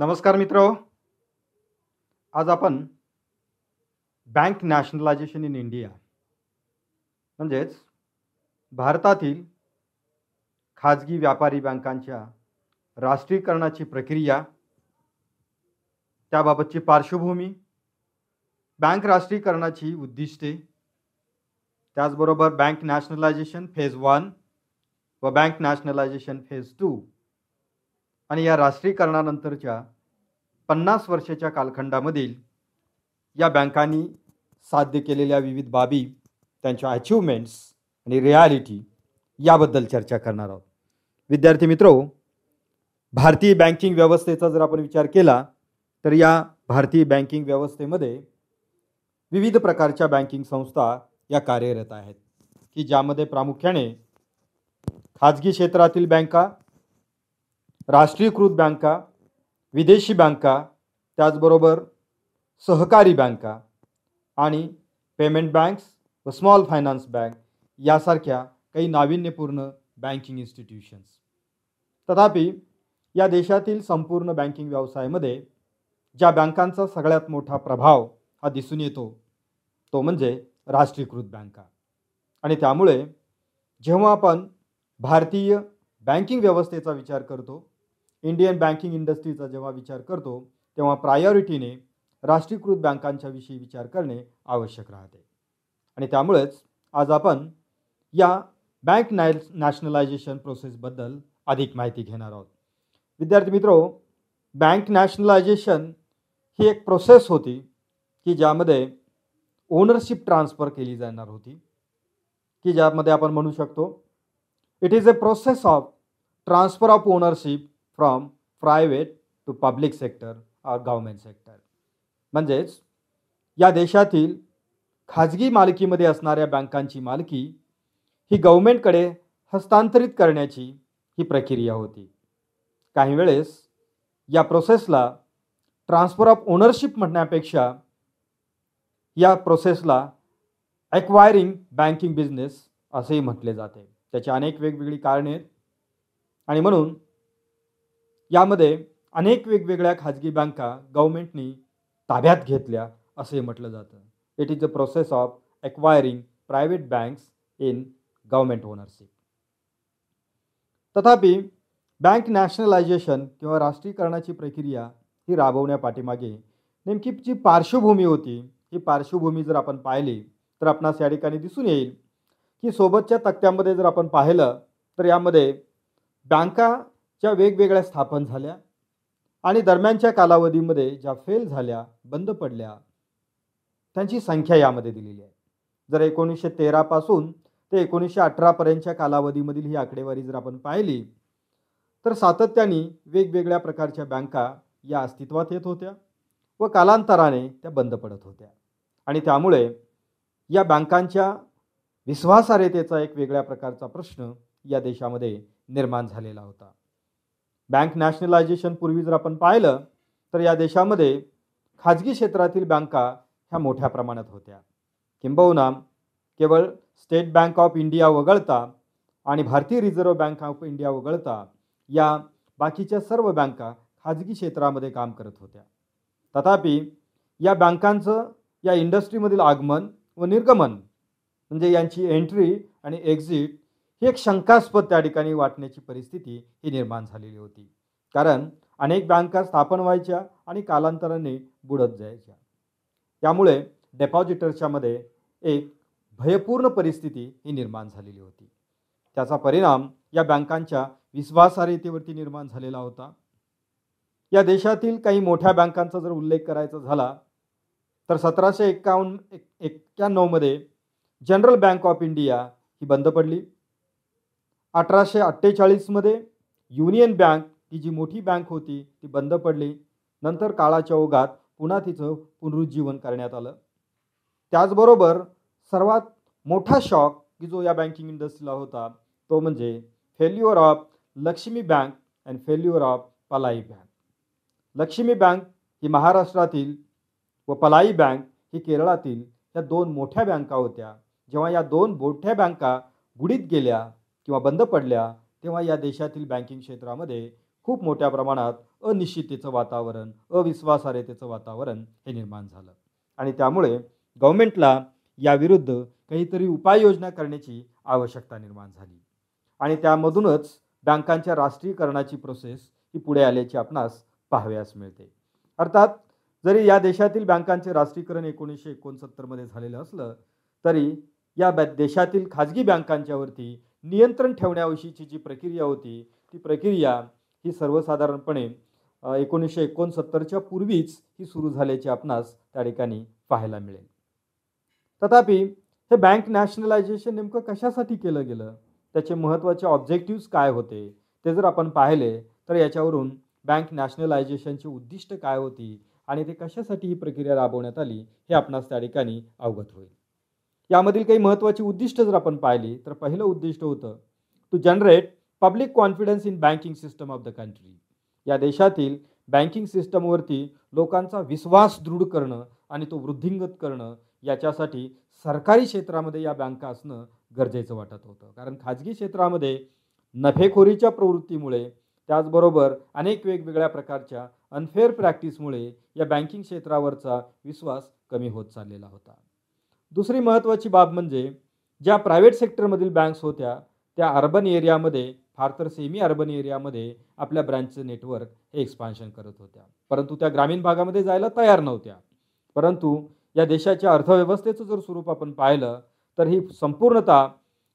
नमस्कार मित्र. आज आपण बँक नॅशनलायझेशन इन इंडिया म्हणजेच भारतातील खाजगी व्यापारी बँकांच्या राष्ट्रीयकरणाची प्रक्रिया, त्याबाबतची पार्श्वभूमी, बँक राष्ट्रीयकरणाची उद्दिष्टे, त्याचबरोबर बँक नॅशनलायझेशन फेज 1 व बँक नॅशनलायझेशन फेज 2 आणि या राष्ट्रीयकरणानंतरच्या 50 वर्षाच्या कालखंडामधील या बँकांनी साध्य केलेल्या विविध बाबी, त्यांच्या अचिव्हमेंट्स आणि रियालिटी याबद्दल चर्चा करणार आहोत. विद्यार्थी मित्रो, भारतीय बँकिंग व्यवस्थेचा जर आपण विचार केला तर या भारतीय बँकिंग व्यवस्थेमध्ये विविध प्रकारच्या बँकिंग संस्था या कार्यरत आहेत की ज्यामध्ये प्रामुख्याने खाजगी क्षेत्रातील बँका, राष्ट्रीयकृत बँका, विदेशी बँका, त्याचबरोबर सहकारी बँका आणि पेमेंट बँक्स व स्मॉल फायनान्स बँक यासारख्या काही नाविन्यपूर्ण बँकिंग इन्स्टिट्यूशन्स. तथापि या देशातील संपूर्ण बँकिंग व्यवसायामध्ये ज्या बँकांचा सगळ्यात मोठा प्रभाव हा दिसून येतो तो म्हणजे राष्ट्रीयकृत बँका. आणि त्यामुळे जेव्हा आपण भारतीय बँकिंग व्यवस्थेचा विचार करतो, इंडियन बँकिंग इंडस्ट्रीचा जेव्हा विचार करतो, तेव्हा प्रायोरिटीने राष्ट्रीयकृत बँकांच्या विषयी विचार करणे आवश्यक राहते. आणि त्यामुळेच आज आपण या बँक नॅशनलायझेशन प्रोसेसबद्दल अधिक माहिती घेणार आहोत. विद्यार्थी मित्रो, बँक नॅशनलायझेशन ही एक प्रोसेस होती की ज्यामध्ये ओनरशिप ट्रान्सफर केली जाणार होती, की ज्यामध्ये आपण म्हणू शकतो it is a process of transfer of ownership from private to public sector or government sector. म्हणजेच या देशातील खाजगी मालकीमध्ये असणाऱ्या बँकांची मालकी ही गव्हर्नमेंटकडे हस्तांतरित करण्याची ही प्रक्रिया होती. काही वेळेस या प्रोसेसला ट्रान्सफर ऑफ ओनरशिप म्हणण्यापेक्षा या प्रोसेसला ॲक्वायरिंग बँकिंग बिझनेस असेही म्हटले जाते. त्याची अनेक वेगवेगळी कारणे आहेत आणि म्हणून यामध्ये अनेक वेगवेगळ्या खाजगी बँका गव्हर्नमेंटनी ताब्यात घेतल्या असे म्हटलं जातं. It is a process of acquiring private banks in government ownership. तथापि बँक नॅशनलायझेशन किंवा राष्ट्रीयकरणाची प्रक्रिया ही राबवण्यापाठीमागे नेमकी जी पार्श्वभूमी होती, ही पार्श्वभूमी जर आपण पाहिली तर आपणास या ठिकाणी दिसून येईल की सोबतच्या तक्त्यामध्ये जर आपण पाहिलं तर यामध्ये बँकाच्या वेगवेगळ्या स्थापन झाल्या आणि दरम्यानच्या कालावधीमध्ये ज्या फेल झाल्या, बंद पडल्या, त्यांची संख्या यामध्ये दिलेली आहे. जर 1913 पासून ते 1918 पर्यंतच्या कालावधीमधील ही आकडेवारी जर आपण पाहिली तर सातत्याने वेगवेगळ्या प्रकारच्या बँका या अस्तित्वात येत होत्या व कालांतराने त्या बंद पडत होत्या. आणि त्यामुळे या बँकांच्या विश्वासार्हतेचा एक वेगळ्या प्रकारचा प्रश्न या देशामध्ये निर्माण झालेला होता. बँक नॅशनलायझेशन पूर्वी जर आपण पाहिलं तर या देशामध्ये खाजगी क्षेत्रातील बँका ह्या मोठ्या प्रमाणात होत्या. किंबहुना केवळ स्टेट बँक ऑफ इंडिया वगळता आणि भारतीय रिझर्व्ह बँक ऑफ इंडिया वगळता या बाकीच्या सर्व बँका खाजगी क्षेत्रामध्ये काम करत होत्या. तथापि या बँकांचं या इंडस्ट्रीमधील आगमन व निर्गमन म्हणजे यांची एंट्री आणि एक्झिट ही एक शंकास्पद त्या ठिकाणी वाटण्याची परिस्थिती ही निर्माण झालेली होती. कारण अनेक बँका स्थापन व्हायच्या आणि कालांतराने बुडत जायच्या. त्यामुळे डेपॉझिटर्सच्या मध्ये एक भयपूर्ण परिस्थिती ही निर्माण झालेली होती. त्याचा परिणाम या बँकांच्या विश्वासार्हतेवरती निर्माण झालेला होता. या देशातील काही मोठ्या बँकांचा जर उल्लेख करायचा झाला तर 1791 मध्ये जनरल बँक ऑफ इंडिया ही बंद पडली. 1848 मध्ये युनियन बँक ही जी मोठी बँक होती ती बंद पडली. नंतर काळाच्या ओघात पुन्हा तिचं पुनरुज्जीवन करण्यात आलं. त्याचबरोबर सर्वात मोठा शॉक की जो या बँकिंग इंडस्ट्रीला होता तो म्हणजे failure of Lakshmi bank and failure of Palai bank. Lakshmi bank ही महाराष्ट्रातील व पलाई बँक ही केरळातील या दोन मोठ्या बँका होत्या. जेव्हा या दोन मोठ्या बँका बुडीत गेल्या किंवा बंद पडल्या तेव्हा या देशातील बँकिंग क्षेत्रामध्ये खूप मोठ्या प्रमाणात अनिश्चिततेचं वातावरण, अविश्वासार्हतेचं वातावरण हे निर्माण झालं आणि त्यामुळे गव्हर्नमेंटला याविरुद्ध काहीतरी उपाययोजना करण्याची आवश्यकता निर्माण झाली आणि त्यामधूनच बँकांच्या राष्ट्रीयकरणाची प्रोसेस ही पुढे आल्याची आपणास पाहावयास मिळते. अर्थात जरी या देशातील बँकांचे राष्ट्रीयकरण 1969 मध्ये झालेलं असलं तरी या देशातील खाजगी बँकांच्यावरती नियंत्रण ठेवण्याविषयीची जी प्रक्रिया होती ती प्रक्रिया ही सर्वसाधारणपणे 1969च्या पूर्वीच ही सुरू झाल्याची आपणास त्या ठिकाणी पाहायला मिळेल. तथापि हे बँक नॅशनलायझेशन नेमकं कशासाठी केलं गेलं, त्याचे महत्त्वाचे ऑब्जेक्टिव्स काय होते ते जर आपण पाहिले तर याच्यावरून बँक नॅशनलायझेशनची उद्दिष्ट काय होती आणि ते कशासाठी ही प्रक्रिया राबवण्यात आली हे आपणास त्या ठिकाणी अवगत होईल. यामधील काही महत्त्वाची उद्दिष्ट जर आपण पाहिली तर पहिलं उद्दिष्ट होतं to generate public confidence in banking system of the country. या देशातील बँकिंग सिस्टमवरती लोकांचा विश्वास दृढ करणं आणि तो वृद्धिंगत करणं याच्यासाठी सरकारी क्षेत्रामध्ये या बँका असणं गरजेचं वाटत होतं. कारण खाजगी क्षेत्रामध्ये नफेखोरीच्या प्रवृत्तीमुळे त्याचबरोबर अनेक वेगवेगळ्या प्रकारच्या अनफेअर प्रॅक्टिसमुळे या बँकिंग क्षेत्रावरचा विश्वास कमी होत चाललेला होता. दुसरी महत्त्वाची बाब म्हणजे ज्या प्रायव्हेट सेक्टरमधील बँक्स होत्या त्या अर्बन एरियामध्ये फार तर सेमी अर्बन एरियामध्ये आपल्या ब्रँचचं नेटवर्क हे एक्सपान्शन करत होत्या, परंतु त्या ग्रामीण भागामध्ये जायला तयार नव्हत्या. परंतु या देशाच्या अर्थव्यवस्थेचं जर स्वरूप आपण पाहिलं तर ही संपूर्णतः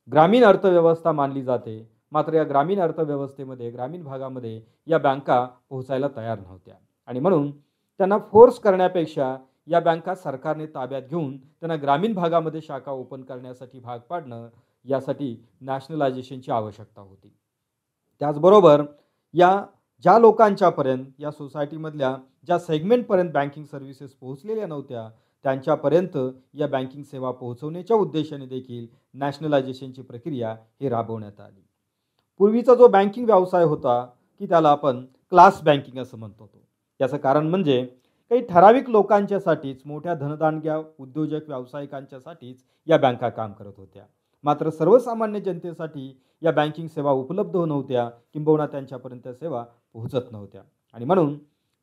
ग्रामीण अर्थव्यवस्था मानली जाते. मात्र या ग्रामीण अर्थव्यवस्थेमध्ये ग्रामीण भागामध्ये या बँका पोहोचायला तयार नव्हत्या आणि म्हणून त्यांना फोर्स करण्यापेक्षा या बँका सरकारने ताब्यात घेऊन त्यांना ग्रामीण भागामध्ये शाखा ओपन करण्यासाठी भाग पाडणं यासाठी नॅशनलायझेशनची आवश्यकता होती. त्याचबरोबर या ज्या लोकांच्यापर्यंत या सोसायटीमधल्या ज्या सेगमेंटपर्यंत बँकिंग सर्व्हिसेस पोहोचलेल्या नव्हत्या त्यांच्यापर्यंत या बँकिंग सेवा पोहोचवण्याच्या उद्देशाने देखील नॅशनलायझेशनची प्रक्रिया ही राबवण्यात आली. पूर्वीचा जो बँकिंग व्यवसाय होता की त्याला आपण क्लास बँकिंग असं म्हणत होतो. याचं कारण म्हणजे काही ठराविक लोकांच्यासाठीच, मोठ्या धनदांडग्या उद्योजक व्यावसायिकांच्यासाठीच या बँका काम करत होत्या. मात्र सर्वसामान्य जनतेसाठी या बँकिंग सेवा उपलब्ध नव्हत्या, किंबहुना त्यांच्यापर्यंत सेवा पोहोचत नव्हत्या आणि म्हणून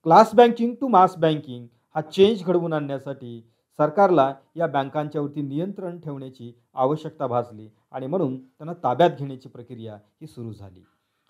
class banking to mass banking हा चेंज घडवून आणण्यासाठी सरकारला या बँकांच्यावरती नियंत्रण ठेवण्याची आवश्यकता भासली आणि म्हणून त्यांना ताब्यात घेण्याची प्रक्रिया ही सुरू झाली.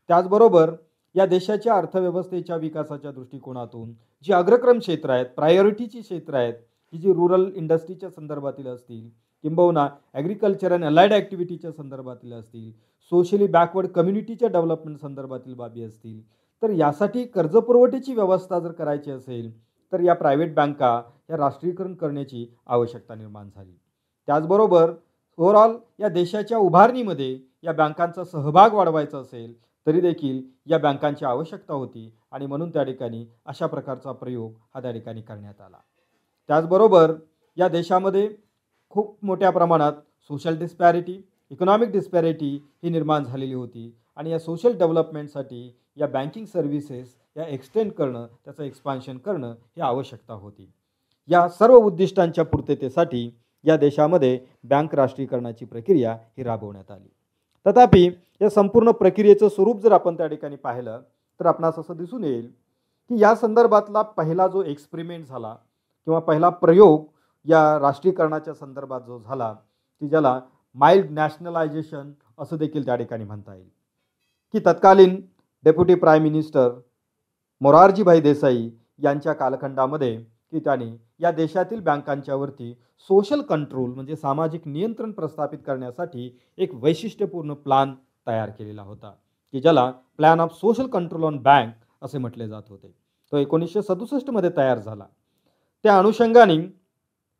त्याचबरोबर या देशाच्या अर्थव्यवस्थेच्या विकासाच्या दृष्टिकोनातून जी अग्रक्रम क्षेत्र आहेत, प्रायोरिटीची क्षेत्र आहेत, ही जी रुरल इंडस्ट्रीच्या संदर्भातील असतील, किंबहुना ॲग्रिकल्चर अँड अलाइड ॲक्टिव्हिटीच्या संदर्भातील असतील, सोशली बॅकवर्ड कम्युनिटीच्या डेव्हलपमेंट संदर्भातील बाबी असतील, तर यासाठी कर्जपुरवठ्याची व्यवस्था जर करायची असेल तर या प्रायव्हेट बँका या राष्ट्रीयकरण करण्याची आवश्यकता निर्माण झाली. त्याचबरोबर ओव्हरऑल या देशाच्या उभारणीमध्ये या बँकांचा सहभाग वाढवायचा असेल तरी देखील या बँकांची आवश्यकता होती आणि म्हणून त्या ठिकाणी अशा प्रकारचा प्रयोग हा त्या ठिकाणी करण्यात आला. त्याचबरोबर या देशामध्ये खूप मोठ्या प्रमाणात सोशल डिस्पॅरिटी, इकॉनॉमिक डिस्पॅरिटी ही निर्माण झालेली होती आणि या सोशल डेव्हलपमेंटसाठी या बँकिंग सर्व्हिसेस या एक्सटेंड करणं, त्याचं एक्सपान्शन करणं ही आवश्यकता होती. या सर्व उद्दिष्टांच्या पूर्ततेसाठी या देशामध्ये बँक राष्ट्रीयकरणाची प्रक्रिया ही राबवण्यात आली. तथापि या संपूर्ण प्रक्रियेचं स्वरूप जर आपण त्या ठिकाणी पाहिलं तर आपणास असं दिसून येईल की या संदर्भातला पहिला जो एक्सपेरिमेंट झाला किंवा पहिला प्रयोग या राष्ट्रीयकरणाच्या संदर्भात जो झाला की ज्याला माइल्ड नॅशनलायझेशन असं देखील त्या ठिकाणी म्हणता येईल, की तत्कालीन deputy prime minister Morarjibhai Desai यांच्या कालखंडामध्ये की त्यांनी या देशातील बँकांच्यावरती सोशल कंट्रोल म्हणजे सामाजिक नियंत्रण प्रस्थापित करण्यासाठी एक वैशिष्ट्यपूर्ण प्लान तयार केलेला होता की ज्याला plan of social control on bank असे म्हटले जात होते. तो 1967 मध्ये तयार झाला. त्या अनुषंगाने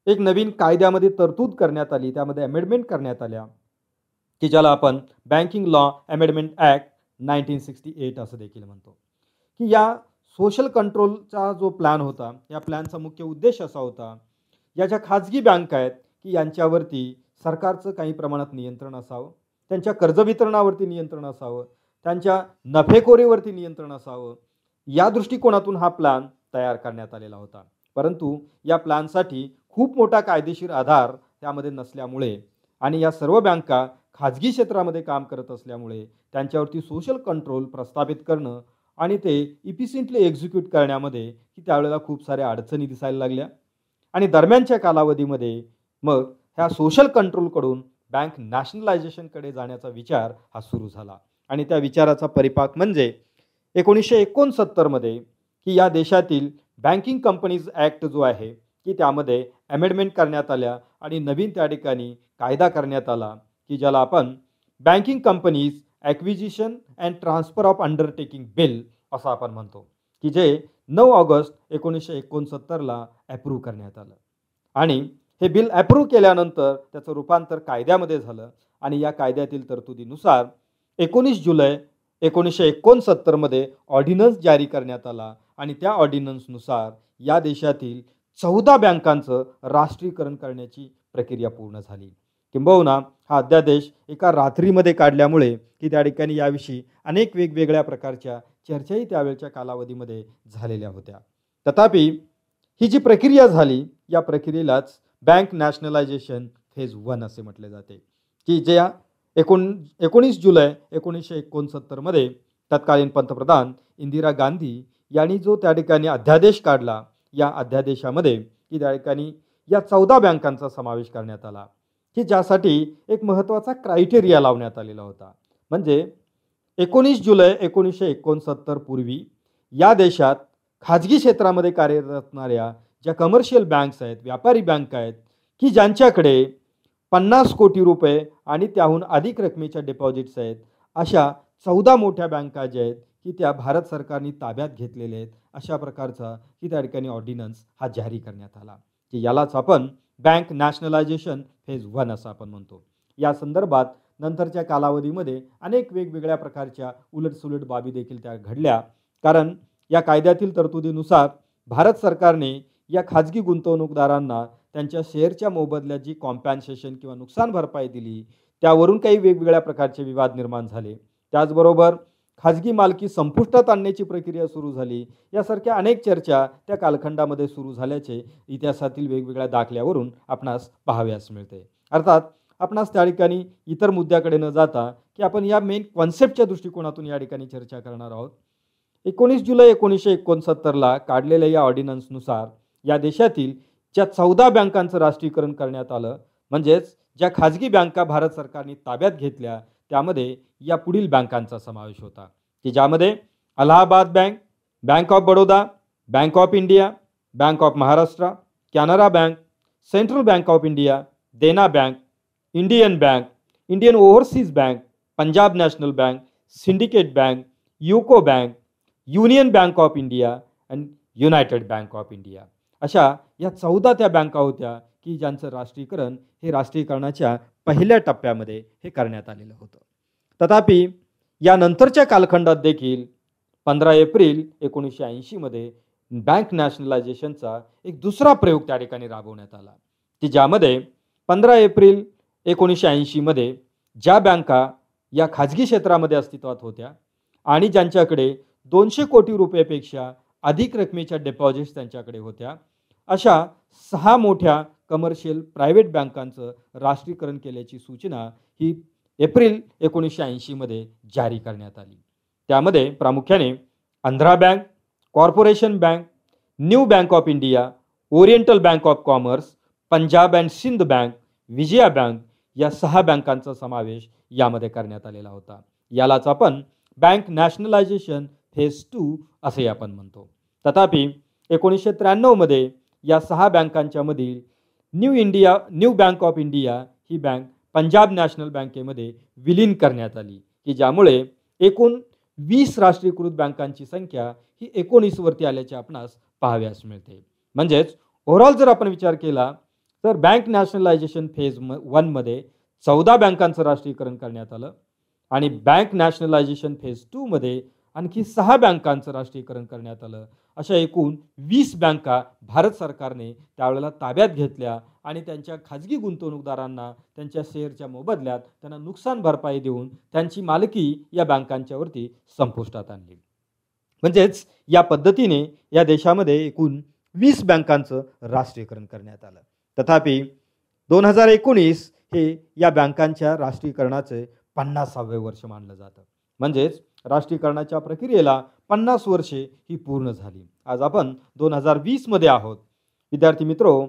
एक नवीन कायद्यामध्ये तरतूद करण्यात आली, त्यामध्ये अमेंडमेंट करण्यात आल्या की ज्याला आपण बँकिंग लॉ अमेंडमेंट ॲक्ट 1968 असं देखील म्हणतो. की या सोशल कंट्रोलचा जो प्लॅन होता, या प्लॅनचा मुख्य उद्देश असा होता, या ज्या खाजगी बँका आहेत की यांच्यावरती सरकारचं काही प्रमाणात नियंत्रण असावं, त्यांच्या कर्ज वितरणावरती नियंत्रण असावं, त्यांच्या नफेखोरीवरती नियंत्रण असावं, या दृष्टिकोनातून हा प्लॅन तयार करण्यात आलेला होता. परंतु या प्लॅनसाठी खूप मोठा कायदेशीर आधार त्यामध्ये नसल्यामुळे आणि या सर्व बँका खाजगी क्षेत्रामध्ये काम करत असल्यामुळे त्यांच्यावरती सोशल कंट्रोल प्रस्थापित करणं आणि ते इफिशियंटली एक्झिक्यूट करण्यामध्ये की त्यावेळेला खूप साऱ्या अडचणी दिसायला लागल्या. आणि दरम्यानच्या कालावधीमध्ये मग ह्या सोशल कंट्रोलकडून बँक नॅशनलायझेशनकडे जाण्याचा विचार हा सुरू झाला. आणि त्या विचाराचा परिपाक म्हणजे 1969मध्ये की या देशातील बँकिंग कंपनीज ॲक्ट जो आहे की त्यामध्ये अमेंडमेंट करण्यात आल्या आणि नवीन त्या ठिकाणी कायदा करण्यात आला की ज्याला आपण banking companies acquisition and transfer of undertaking bill असं आपण म्हणतो, की जे 9 ऑगस्ट 1969ला ॲप्रूव्ह करण्यात आलं. आणि हे बिल ॲप्रूव्ह केल्यानंतर त्याचं रूपांतर कायद्यामध्ये झालं आणि या कायद्यातील तरतुदीनुसार 19 जुलै 1969मध्ये ऑर्डिनन्स जारी करण्यात आला आणि त्या ऑर्डिनन्सनुसार या देशातील 14 बँकांचं राष्ट्रीयकरण करण्याची प्रक्रिया पूर्ण झाली. किंबहुना हा अध्यादेश एका रात्रीमध्ये काढल्यामुळे की त्या ठिकाणी याविषयी अनेक वेगवेगळ्या प्रकारच्या चर्चाही त्यावेळच्या कालावधीमध्ये झालेल्या होत्या. तथापि ही जी प्रक्रिया झाली या प्रक्रियेलाच बँक नॅशनलायझेशन फेज 1 असे म्हटले जाते, की ज्या 19 जुलै 1969मध्ये तत्कालीन पंतप्रधान इंदिरा गांधी यांनी जो त्या ठिकाणी अध्यादेश काढला, या अध्यादेशामध्ये की त्या ठिकाणी या 14 बँकांचा समावेश करण्यात आला की ज्यासाठी एक महत्त्वाचा क्रायटेरिया लावण्यात आलेला होता. म्हणजे 19 जुलै 1969 पूर्वी या देशात खाजगी क्षेत्रामध्ये कार्यरत असणाऱ्या ज्या कमर्शियल बँक्स आहेत, व्यापारी बँका आहेत, की ज्यांच्याकडे 50 कोटी रुपये आणि त्याहून अधिक रकमेच्या डिपॉझिट्स आहेत, अशा 14 मोठ्या बँका ज्या आहेत की त्या भारत सरकारने ताब्यात घेतलेल्या आहेत, अशा प्रकारचा की त्या ठिकाणी ऑर्डिनन्स हा जारी करण्यात आला, की यालाच आपण बँक नॅशनलायझेशन फेज 1 असं आपण म्हणतो. या संदर्भात नंतरच्या कालावधीमध्ये अनेक वेगवेगळ्या प्रकारच्या उलटसुलट बाबी देखील त्या घडल्या. कारण या कायद्यातील तरतुदीनुसार भारत सरकारने या खाजगी गुंतवणूकदारांना त्यांच्या शेअरच्या मोबदल्यात जी कॉम्पॅन्सेशन किंवा नुकसान भरपाई दिली, त्यावरून काही वेगवेगळ्या प्रकारचे विवाद निर्माण झाले. त्याचबरोबर खाजगी मालकी संपुष्टात आणण्याची प्रक्रिया सुरू झाली. यासारख्या अनेक चर्चा त्या कालखंडामध्ये सुरू झाल्याचे इतिहासातील वेगवेगळ्या दाखल्यावरून आपणास पाहाव्यास मिळते. अर्थात आपणास त्या ठिकाणी इतर मुद्द्याकडे न जाता की आपण या मेन कॉन्सेप्टच्या दृष्टिकोनातून या ठिकाणी चर्चा करणार आहोत. 19 जुलै 1969ला काढलेल्या या ऑर्डिनन्सनुसार या देशातील ज्या 14 बँकांचं राष्ट्रीयकरण करण्यात आलं, म्हणजेच ज्या खाजगी बँका भारत सरकारने ताब्यात घेतल्या, त्यामध्ये या पुढील बँकांचा समावेश होता, की ज्यामध्ये Allahabad bank, bank of Baroda, bank of India, bank of Maharashtra, Canara bank, central bank of India, Dena bank, Indian bank, Indian overseas bank, Punjab national bank, syndicate bank, UCO bank, union bank of India आणि युनायटेड बँक ऑफ इंडिया. अशा या 14 त्या बँका होत्या की ज्यांचं राष्ट्रीयकरण हे राष्ट्रीयकरणाच्या पहिल्या टप्प्यामध्ये हे करण्यात आलेलं होतं. तथापि यानंतरच्या कालखंडात देखील 15 एप्रिल 1980मध्ये बँक नॅशनलायझेशनचा एक दुसरा प्रयोग त्या ठिकाणी राबवण्यात आला, की ज्यामध्ये 15 एप्रिल 1980मध्ये ज्या बँका या खाजगी क्षेत्रामध्ये अस्तित्वात होत्या आणि ज्यांच्याकडे 200 कोटी रुपयेपेक्षा अधिक रकमेच्या डिपॉझिट्स त्यांच्याकडे होत्या, अशा 6 मोठ्या कमर्शियल प्रायव्हेट बँकांचं राष्ट्रीयकरण केल्याची सूचना ही एप्रिल 1980मध्ये जारी करण्यात आली. त्यामध्ये प्रामुख्याने Andhra Bank, Corporation Bank, New Bank of India, Oriental Bank of Commerce, Punjab and Sind Bank, Vijaya Bank या 6 बँकांचा समावेश यामध्ये करण्यात आलेला होता. यालाच आपण बँक नॅशनलायझेशन फेज 2 असे आपण म्हणतो. तथापि 1993मध्ये या 6 बँकांच्या मधील new Bank of India he bank Punjab national बँकेमध्ये विलीन करण्यात आली, की ज्यामुळे एकूण 20 राष्ट्रीयकृत बँकांची संख्या ही 19 वरती आल्याचे आपणास पाहाव्यास मिळते. म्हणजेच ओव्हरऑल जर आपण विचार केला तर बँक नॅशनलायझेशन फेज 1 मध्ये 14 बँकांचं राष्ट्रीयकरण करण्यात आलं आणि बँक नॅशनलायझेशन फेज 2 मध्ये आणखी 6 बँकांचं राष्ट्रीयकरण करण्यात आलं. अशा एकूण 20 बँका भारत सरकारने त्यावेळेला ताब्यात घेतल्या आणि त्यांच्या खाजगी गुंतवणूकदारांना त्यांच्या शेअरच्या मोबदल्यात त्यांना नुकसान भरपाई देऊन त्यांची मालकी या बँकांच्यावरती संपुष्टात आणली. म्हणजेच या पद्धतीने या देशामध्ये एकूण 20 बँकांचं राष्ट्रीयकरण करण्यात आलं. तथापि 2019 हे या बँकांच्या राष्ट्रीयकरणाचे 50वे वर्ष मानलं जातं. म्हणजेच राष्ट्रीयकरणाच्या प्रक्रियेला 50 वर्षे ही पूर्ण झाली. आज आपण 2020 मध्ये आहोत. विद्यार्थी मित्रो,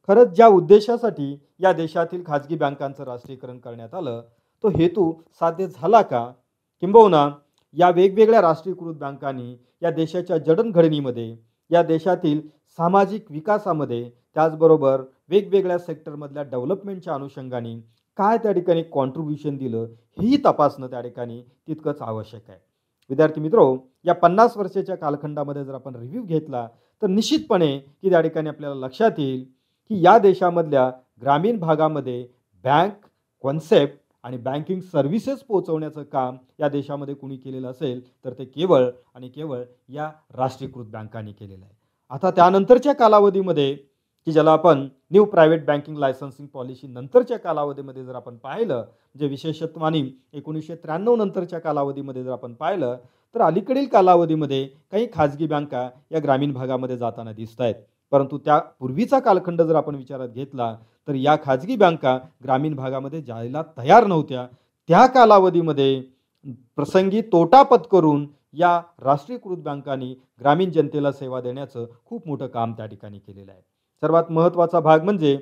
खरंच ज्या उद्देशासाठी या देशातील खाजगी बँकांचं राष्ट्रीयकरण करण्यात आलं, तो हेतू साध्य झाला का? किंबहुना या वेगवेगळ्या राष्ट्रीयकृत बँकांनी या देशाच्या जडणघडणीमध्ये, या देशातील सामाजिक विकासामध्ये, त्याचबरोबर वेगवेगळ्या सेक्टरमधल्या डेव्हलपमेंटच्या अनुषंगाने काय त्या ठिकाणी कॉन्ट्रीब्युशन दिलं, हेही तपासणं त्या ठिकाणी तितकंच आवश्यक आहे. विद्यार्थी मित्रो, या 50 वर्षाच्या कालखंडामध्ये जर आपण रिव्ह्यू घेतला तर निश्चितपणे की त्या ठिकाणी आपल्याला लक्षात येईल की या देशामधल्या ग्रामीण भागामध्ये बँक कॉन्सेप्ट आणि बँकिंग सर्व्हिसेस पोहोचवण्याचं काम या देशामध्ये कुणी केलेलं असेल तर ते केवळ आणि केवळ या राष्ट्रीयकृत बँकांनी केलेलं आहे. आता त्यानंतरच्या कालावधीमध्ये की ज्याला आपण new private banking licensing policy नंतरच्या कालावधीमध्ये जर आपण पाहिलं, जे विशेषत्वाने 1993 नंतरच्या कालावधीमध्ये जर आपण पाहिलं, तर अलीकडील कालावधीमध्ये काही खाजगी बँका या ग्रामीण भागामध्ये जाताना दिसत आहेत. परंतु त्या पूर्वीचा कालखंड जर आपण विचारात घेतला तर या खाजगी बँका ग्रामीण भागामध्ये जायला तयार नव्हत्या. त्या कालावधीमध्ये प्रसंगी तोटा पत्करून या राष्ट्रीयकृत बँकांनी ग्रामीण जनतेला सेवा देण्याचं खूप मोठं काम त्या ठिकाणी केलेलं आहे. सर्वात महत्त्वाचा भाग म्हणजे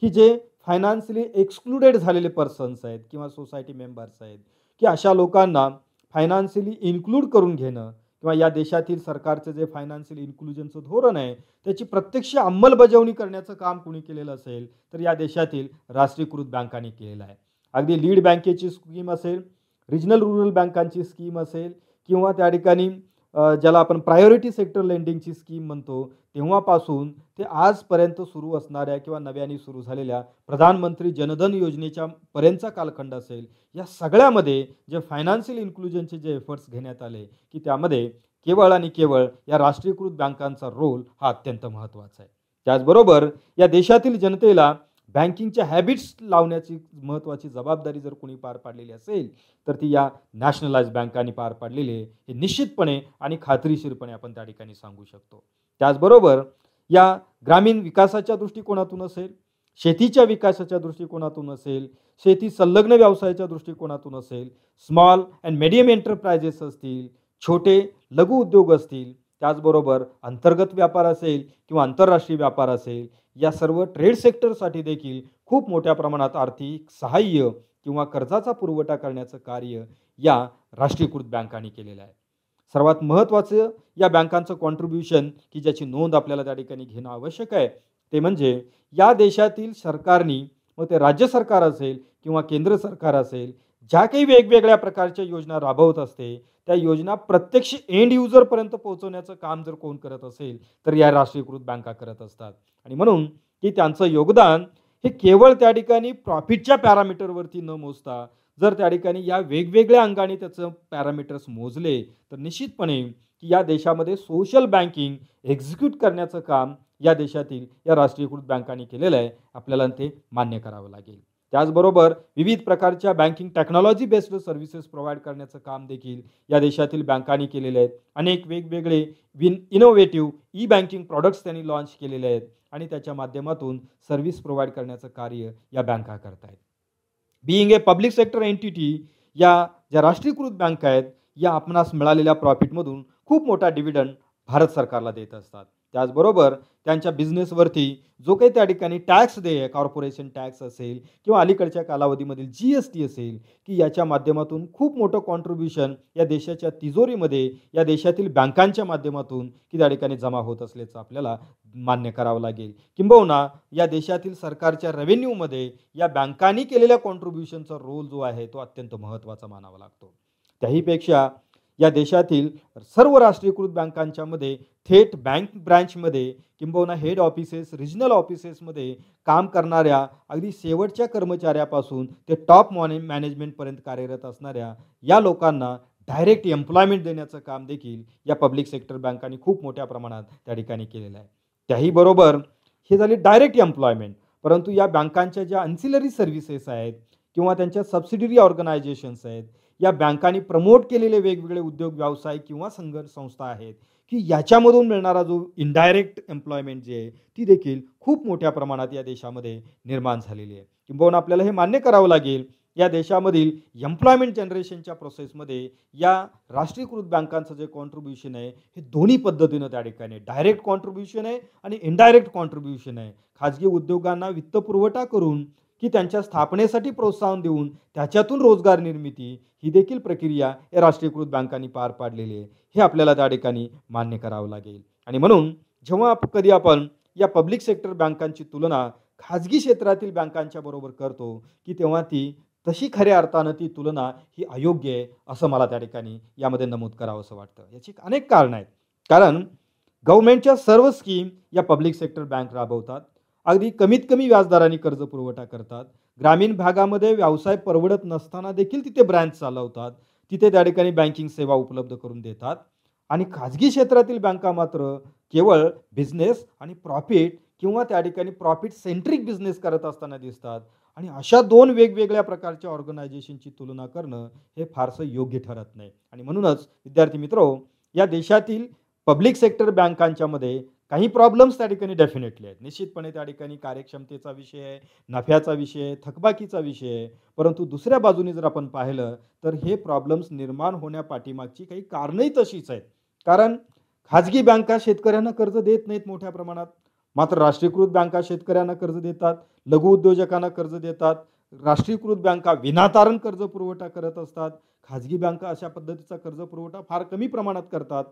की जे फायनान्शियली एक्सक्लुडेड झालेले पर्सन्स आहेत किंवा सोसायटी मेंबर्स आहेत, की अशा लोकांना फायनान्शियली इन्क्लूड करून घेणं किंवा या देशातील सरकारचं जे फायनान्शियल इन्क्लुजनचं धोरण आहे त्याची प्रत्यक्ष अंमलबजावणी करण्याचं काम कुणी केलेलं असेल तर या देशातील राष्ट्रीयकृत बँकांनी केलेलं आहे. अगदी लीड बँकेची स्कीम असेल, रिजनल रुरल बँकांची स्कीम असेल किंवा त्या ठिकाणी ज्याला आपण प्रायोरिटी सेक्टर लेंडिंगची स्कीम म्हणतो, तेव्हापासून ते आजपर्यंत सुरू असणाऱ्या किंवा नव्याने सुरू झालेल्या प्रधानमंत्री जनधन योजनेच्या पर्यंतचा कालखंड असेल, या सगळ्यामध्ये जे फायनान्शियल इन्क्लुजनचे जे एफर्ट्स घेण्यात आले की त्यामध्ये केवळ आणि केवळ या राष्ट्रीयकृत बँकांचा रोल हा अत्यंत महत्त्वाचा आहे. त्याचबरोबर या देशातील जनतेला बँकिंगच्या हॅबिट्स लावण्याची महत्त्वाची जबाबदारी जर कोणी पार पाडलेली असेल तर ती या नॅशनलाइज बँकांनी पार पाडलेली आहे, हे निश्चितपणे आणि खात्रीशीरपणे आपण त्या ठिकाणी सांगू शकतो. त्याचबरोबर या ग्रामीण विकासाच्या दृष्टिकोनातून असेल, शेतीच्या विकासाच्या दृष्टिकोनातून असेल, शेती संलग्न व्यवसायाच्या दृष्टिकोनातून असेल, स्मॉल अँड मीडियम एंटरप्राइजेस असतील, छोटे लघु उद्योग असतील, त्याचबरोबर अंतर्गत व्यापार असेल किंवा आंतरराष्ट्रीय व्यापार असेल, या सर्व ट्रेड सेक्टरसाठी देखील खूप मोठ्या प्रमाणात आर्थिक सहाय्य किंवा कर्जाचा पुरवठा करण्याचं कार्य या राष्ट्रीयकृत बँकांनी केलेलं आहे. सर्वात महत्त्वाचं या बँकांचं कॉन्ट्रीब्युशन की ज्याची नोंद आपल्याला त्या ठिकाणी घेणं आवश्यक आहे ते म्हणजे या देशातील सरकारनी, मग ते राज्य सरकार असेल किंवा केंद्र सरकार असेल, ज्या काही वेगवेगळ्या प्रकारच्या योजना राबवत असते त्या योजना प्रत्यक्ष एंड युजरपर्यंत पोहोचवण्याचं काम जर कोण करत असेल तर या राष्ट्रीयकृत बँका करत असतात. आणि म्हणून की त्यांचं योगदान हे केवळ त्या ठिकाणी प्रॉफिटच्या पॅरामीटरवरती न मोजता जर त्या ठिकाणी या वेगवेगळ्या अंगाने त्याचं पॅरामीटर्स मोजले तर निश्चितपणे की या देशामध्ये सोशल बँकिंग एक्झिक्यूट करण्याचं काम या देशातील या राष्ट्रीयकृत बँकांनी केलेलं आहे. आपल्याला ते मान्य करावं लागेल. त्याचबरोबर विविध प्रकारच्या banking technology based services provide करण्याचं काम देखील या देशातील बँकांनी केलेले आहेत. अनेक वेगवेगळे इनोव्हेटिव्ह ई बँकिंग प्रॉडक्ट्स त्यांनी लॉन्च केलेले आहेत आणि त्याच्या माध्यमातून सर्व्हिस प्रोव्हाइड करण्याचं कार्य या बँका करत आहेत. Being a public sector entity, या ज्या राष्ट्रीयकृत बँका आहेत या आपणास मिळालेल्या प्रॉफिटमधून खूप मोठा डिव्हिडंड भारत सरकारला देत असतात. त्याचबरोबर त्यांच्या बिझनेसवरती जो काही त्या ठिकाणी टॅक्स देय, कॉर्पोरेशन टॅक्स असेल किंवा अलीकडच्या कालावधीमधील GST असेल, की याच्या माध्यमातून खूप मोठं कॉन्ट्रीब्युशन या देशाच्या तिजोरीमध्ये या देशातील बँकांच्या माध्यमातून की त्या ठिकाणी जमा होत असल्याचं आपल्याला मान्य करावं लागेल. किंबहुना या देशातील सरकारच्या रेव्हेन्यूमध्ये या बँकांनी केलेल्या कॉन्ट्रीब्युशनचा रोल जो आहे तो अत्यंत महत्त्वाचा मानावा लागतो. त्याहीपेक्षा या देशातील सर्व राष्ट्रीयकृत बँकांच्या मध्ये थेट बँक ब्रँचमध्ये किंबहुना हेड ऑफिसेस, रिजनल ऑफिसेसमध्ये काम करणाऱ्या अगदी शेवटच्या कर्मचाऱ्यापासून ते टॉप मॅनेजमेंटपर्यंत कार्यरत असणाऱ्या या लोकांना डायरेक्ट एम्प्लॉयमेंट देण्याचं काम देखील या पब्लिक सेक्टर बँकांनी खूप मोठ्या प्रमाणात त्या ठिकाणी केलेलं आहे. त्याही बरोबर हे झाले डायरेक्ट एम्प्लॉयमेंट, परंतु या बँकांच्या ज्या अन्सिलरी सर्व्हिसेस आहेत किंवा त्यांच्या सबसिडियरी ऑर्गनायझेशन्स आहेत, या बँकांनी प्रमोट केलेले वेगवेगळे उद्योग व्यवसाय किंवा संस्था आहेत की याच्यामधून मिळणारा जो इनडायरेक्ट एम्प्लॉयमेंट जे आहे ती देखील खूप मोठ्या प्रमाणात या देशामध्ये निर्माण झालेली आहे. किंबहुना आपल्याला हे मान्य करावं लागेल या देशामधील एम्प्लॉयमेंट जनरेशनच्या प्रोसेसमध्ये या राष्ट्रीयकृत बँकांचं जे कॉन्ट्रीब्युशन आहे हे दोन्ही पद्धतीनं त्या ठिकाणी डायरेक्ट कॉन्ट्रीब्युशन आहे आणि इनडायरेक्ट कॉन्ट्रीब्युशन आहे. खाजगी उद्योगांना वित्तपुरवठा करून की त्यांच्या स्थापनेसाठी प्रोत्साहन देऊन त्याच्यातून रोजगार निर्मिती ही देखील प्रक्रिया या राष्ट्रीयकृत बँकांनी पार पाडलेली आहे. हे आपल्याला त्या ठिकाणी मान्य करावं लागेल. आणि म्हणून जेव्हा कधी आपण या पब्लिक सेक्टर बँकांची तुलना खाजगी क्षेत्रातील बँकांच्या बरोबर करतो की तेव्हा ती तशी खऱ्या अर्थानं ती तुलना ही अयोग्य आहे असं मला त्या ठिकाणी यामध्ये नमूद करावं असं वाटतं. याची अनेक कारणं आहेत. कारण गव्हर्नमेंटच्या सर्व स्कीम या पब्लिक सेक्टर बँक राबवतात. अगदी कमीत कमी व्याजदराने कर्ज पुरवठा करतात. ग्रामीण भागामध्ये व्यवसाय परवडत नसताना देखील तिथे ब्रँच चालवतात. तिथे त्या ठिकाणी बँकिंग सेवा उपलब्ध करून देतात. आणि खाजगी क्षेत्रातील बँका मात्र केवळ बिझनेस आणि प्रॉफिट किंवा त्या ठिकाणी प्रॉफिट सेंट्रिक बिझनेस करत असताना दिसतात. आणि अशा दोन वेगवेगळ्या प्रकारच्या ऑर्गनायझेशनची तुलना करणं हे फारसं योग्य ठरत नाही. आणि म्हणूनच विद्यार्थी मित्रो, या देशातील पब्लिक सेक्टर बँकांच्यामध्ये काही प्रॉब्लेम्स त्या ठिकाणी डेफिनेटली आहेत. निश्चितपणे त्या ठिकाणी कार्यक्षमतेचा विषय आहे, नफ्याचा विषय आहे, थकबाकीचा विषय आहे. परंतु दुसऱ्या बाजूने जर आपण पाहिलं तर हे प्रॉब्लेम्स निर्माण होण्यापाठीमागची काही कारणंही तशीच आहेत. कारण खाजगी बँका शेतकऱ्यांना कर्ज देत नाहीत मोठ्या प्रमाणात, मात्र राष्ट्रीयकृत बँका शेतकऱ्यांना कर्ज देतात, लघु उद्योजकांना कर्ज देतात. राष्ट्रीयकृत बँका विनातारण कर्ज पुरवठा करत असतात. खाजगी बँका अशा पद्धतीचा कर्ज पुरवठा फार कमी प्रमाणात करतात.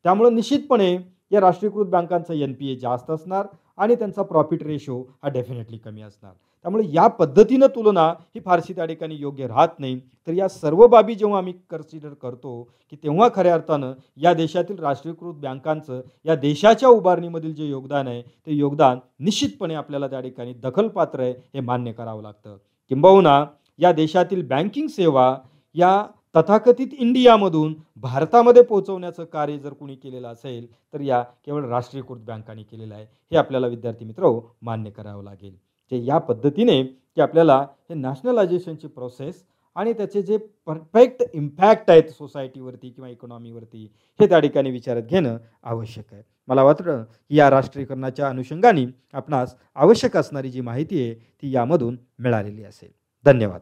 त्यामुळे निश्चितपणे या राष्ट्रीयकृत बँकांचा NPA जास्त असणार आणि त्यांचा प्रॉफिट रेशो हा डेफिनेटली कमी असणार. त्यामुळे या पद्धतीनं तुलना ही फारशी त्या ठिकाणी योग्य राहत नाही. तर या सर्व बाबी जेव्हा आम्ही कन्सिडर करतो की तेव्हा खऱ्या अर्थानं या देशातील राष्ट्रीयकृत बँकांचं या देशाच्या उभारणीमधील जे योगदान आहे ते योगदान निश्चितपणे आपल्याला त्या ठिकाणी दखलपात्र आहे हे मान्य करावं लागतं. किंबहुना या देशातील बँकिंग सेवा या तथाकथित इंडियामधून भारतामध्ये पोहोचवण्याचं कार्य जर कोणी केलेलं असेल तर या केवळ राष्ट्रीयकृत बँकांनी केलेलं आहे. हे आपल्याला विद्यार्थी मित्र मान्य करावं लागेल. ते या पद्धतीने की आपल्याला हे नॅशनलायझेशनची प्रोसेस आणि त्याचे जे परफेक्ट इम्पॅक्ट आहेत सोसायटीवरती किंवा इकॉनॉमीवरती हे त्या ठिकाणी विचारात घेणं आवश्यक आहे. मला वाटतं की या राष्ट्रीयकरणाच्या अनुषंगाने आपणास आवश्यक असणारी जी माहिती आहे ती यामधून मिळालेली असेल. धन्यवाद.